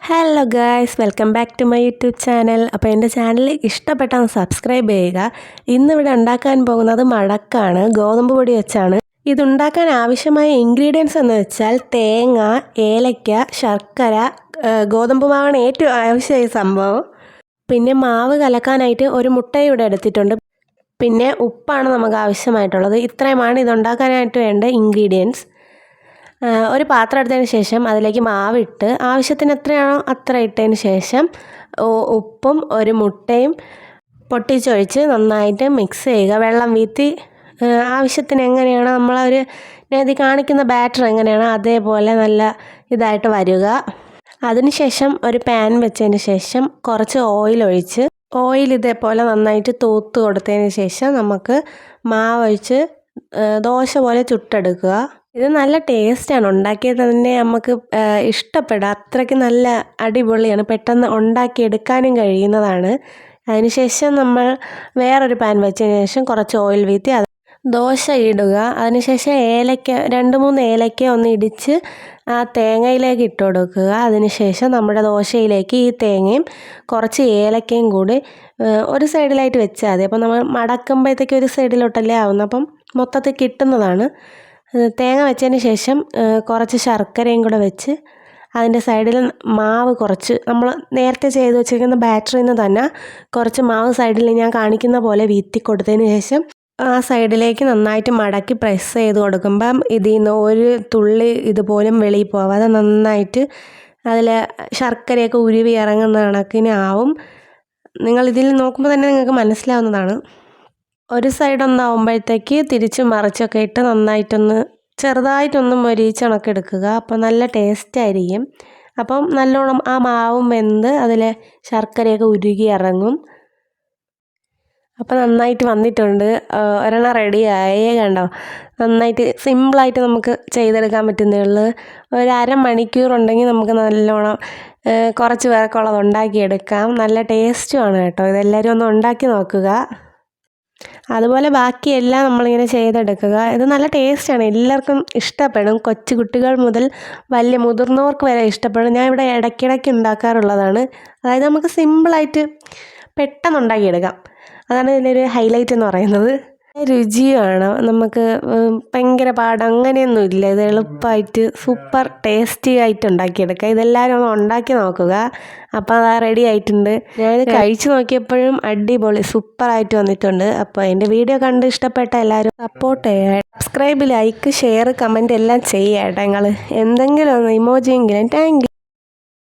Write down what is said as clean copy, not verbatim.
Hello guys, welcome back to my YouTube channel. അപ്പോൾ എൻ്റെ channel ഇഷ്ടപ്പെട്ടാൽ സബ്സ്ക്രൈബ് ചെയ്യുക. ഇന്നിവിടെ ഉണ്ടാക്കാൻ പോകുന്നത് മടക്കാണ്, ഗോതമ്പ് പൊടി വെച്ചാണ്. ഇതുണ്ടാക്കാൻ ആവശ്യമായ ഇൻഗ്രീഡിയൻസ് എന്ന് വെച്ചാൽ തേങ്ങ, ഏലക്ക, ശർക്കര, ഗോതമ്പ് മാവാണ് ഏറ്റവും ആവശ്യമായ സംഭവം. പിന്നെ മാവ് കലക്കാനായിട്ട് ഒരു മുട്ട ഇവിടെ എടുത്തിട്ടുണ്ട്. പിന്നെ ഉപ്പാണ് നമുക്ക് ആവശ്യമായിട്ടുള്ളത്. ഇത്രയുമാണ് ഇതുണ്ടാക്കാനായിട്ട് വേണ്ട ഇൻഗ്രീഡിയൻസ്. ഒരു പാത്രം എടുത്തതിന് ശേഷം അതിലേക്ക് മാവിട്ട് ആവശ്യത്തിന് എത്രയാണോ അത്ര ഇട്ടതിന് ശേഷം ഉപ്പും ഒരു മുട്ടയും പൊട്ടിച്ചൊഴിച്ച് നന്നായിട്ട് മിക്സ് ചെയ്യുക. വെള്ളം വീത്തി ആവശ്യത്തിന് എങ്ങനെയാണോ നമ്മളൊരു നേതി കാണിക്കുന്ന ബാറ്റർ എങ്ങനെയാണോ അതേപോലെ നല്ല ഇതായിട്ട് വരിക. അതിനുശേഷം ഒരു പാൻ വെച്ചതിന് ശേഷം കുറച്ച് ഓയിൽ ഇതേപോലെ നന്നായിട്ട് തൂത്ത് കൊടുത്തതിന് ശേഷം നമുക്ക് മാവൊഴിച്ച് ദോശ പോലെ ചുട്ടെടുക്കുക. ഇത് നല്ല ടേസ്റ്റാണ്, ഉണ്ടാക്കിയത് തന്നെ നമുക്ക് ഇഷ്ടപ്പെടുക. അത്രയ്ക്ക് നല്ല അടിപൊളിയാണ്, പെട്ടെന്ന് ഉണ്ടാക്കിയെടുക്കാനും കഴിയുന്നതാണ്. അതിനുശേഷം നമ്മൾ വേറൊരു പാൻ വെച്ചതിന് ശേഷം കുറച്ച് ഓയിൽ വീത്തി ദോശ ഇടുക. അതിനുശേഷം 2-3 ഏലക്ക ഒന്ന് ഇടിച്ച് ആ തേങ്ങയിലേക്ക് ഇട്ട് കൊടുക്കുക. അതിനുശേഷം നമ്മുടെ ദോശയിലേക്ക് ഈ തേങ്ങയും കുറച്ച് ഏലക്കയും കൂടി ഒരു സൈഡിലായിട്ട് വെച്ചാൽ മതി. അപ്പോൾ നമ്മൾ മടക്കുമ്പോഴത്തേക്ക് ഒരു സൈഡിലോട്ടല്ലേ ആവുന്നത്, അപ്പം മൊത്തത്തിൽ കിട്ടുന്നതാണ്. തേങ്ങ വെച്ചതിന് ശേഷം കുറച്ച് ശർക്കരയും കൂടെ വെച്ച് അതിൻ്റെ സൈഡിൽ മാവ് കുറച്ച് നമ്മൾ നേരത്തെ ചെയ്ത് വെച്ചിരിക്കുന്ന ബാറ്ററിൽ നിന്ന് തന്നെ കുറച്ച് മാവ് സൈഡിൽ ഞാൻ കാണിക്കുന്ന പോലെ വീത്തി കൊടുത്തതിന് ശേഷം ആ സൈഡിലേക്ക് നന്നായിട്ട് മടക്കി പ്രസ് ചെയ്ത് കൊടുക്കുമ്പം ഇതിൽ നിന്ന് ഒരു തുള്ളി ഇതുപോലും വെളിയിൽ പോവാതെ നന്നായിട്ട് അതിൽ ശർക്കരയൊക്കെ ഉരുവി ഇറങ്ങുന്ന കണക്കിനാവും. നിങ്ങളിതിൽ നോക്കുമ്പോൾ തന്നെ നിങ്ങൾക്ക് മനസ്സിലാവുന്നതാണ്. ഒരു സൈഡൊന്നാവുമ്പോഴത്തേക്ക് തിരിച്ച് മറിച്ചൊക്കെ ഇട്ട് നന്നായിട്ടൊന്ന് ചെറുതായിട്ടൊന്ന് മൊരിയിച്ചണക്കെ എടുക്കുക. അപ്പോൾ നല്ല ടേസ്റ്റായിരിക്കും. അപ്പം നല്ലോണം ആ മാവും വെന്ത് അതിൽ ശർക്കരയൊക്കെ ഉരുകി ഇറങ്ങും. അപ്പോൾ നന്നായിട്ട് വന്നിട്ടുണ്ട്. ഒരെണ്ണം റെഡിയായേ കണ്ടോ. നന്നായിട്ട് സിമ്പിളായിട്ട് നമുക്ക് ചെയ്തെടുക്കാൻ പറ്റുന്നേ ഉള്ളൂ. ഒരു അരമണിക്കൂറുണ്ടെങ്കിൽ നമുക്ക് നല്ലോണം കുറച്ച് പേർക്കുള്ളത് ഉണ്ടാക്കിയെടുക്കാം. നല്ല ടേസ്റ്റുമാണ് കേട്ടോ. ഇതെല്ലാവരും ഒന്ന് ഉണ്ടാക്കി നോക്കുക. അതുപോലെ ബാക്കിയെല്ലാം നമ്മളിങ്ങനെ ചെയ്തെടുക്കുക. ഇത് നല്ല ടേസ്റ്റാണ്, എല്ലാവർക്കും ഇഷ്ടപ്പെടും. കൊച്ചു കുട്ടികൾ മുതൽ വലിയ മുതിർന്നവർക്ക് വരെ ഇഷ്ടപ്പെടും. ഞാൻ ഇവിടെ ഇടയ്ക്കിടയ്ക്ക് ഉണ്ടാക്കാറുള്ളതാണ്. അതായത് നമുക്ക് സിമ്പിളായിട്ട് പെട്ടെന്ന് ഉണ്ടാക്കിയെടുക്കാം. അതാണ് ഇതിൻ്റെ ഒരു ഹൈലൈറ്റ് എന്ന് പറയുന്നത്. രുചിയാണ്, നമുക്ക് ഭയങ്കര പാട് അങ്ങനെയൊന്നുമില്ല. ഇത് എളുപ്പമായിട്ട് സൂപ്പർ ടേസ്റ്റി ആയിട്ട് ഉണ്ടാക്കിയെടുക്കുക. ഇതെല്ലാവരും ഒന്ന് ഉണ്ടാക്കി നോക്കുക. അപ്പോൾ അത് റെഡി ആയിട്ടുണ്ട്. ഞാനിത് കഴിച്ച് നോക്കിയപ്പോഴും അടിപൊളി സൂപ്പറായിട്ട് വന്നിട്ടുണ്ട്. അപ്പോൾ എൻ്റെ വീഡിയോ കണ്ട് ഇഷ്ടപ്പെട്ട എല്ലാവരും സപ്പോർട്ട് ചെയ്യുക. സബ്സ്ക്രൈബ്, ലൈക്ക്, ഷെയർ, കമൻറ്റ് എല്ലാം ചെയ്യുക കേട്ടോ. നിങ്ങൾ എന്തെങ്കിലും ഒന്ന് ഇമോജിയെങ്കിലും. Thank you.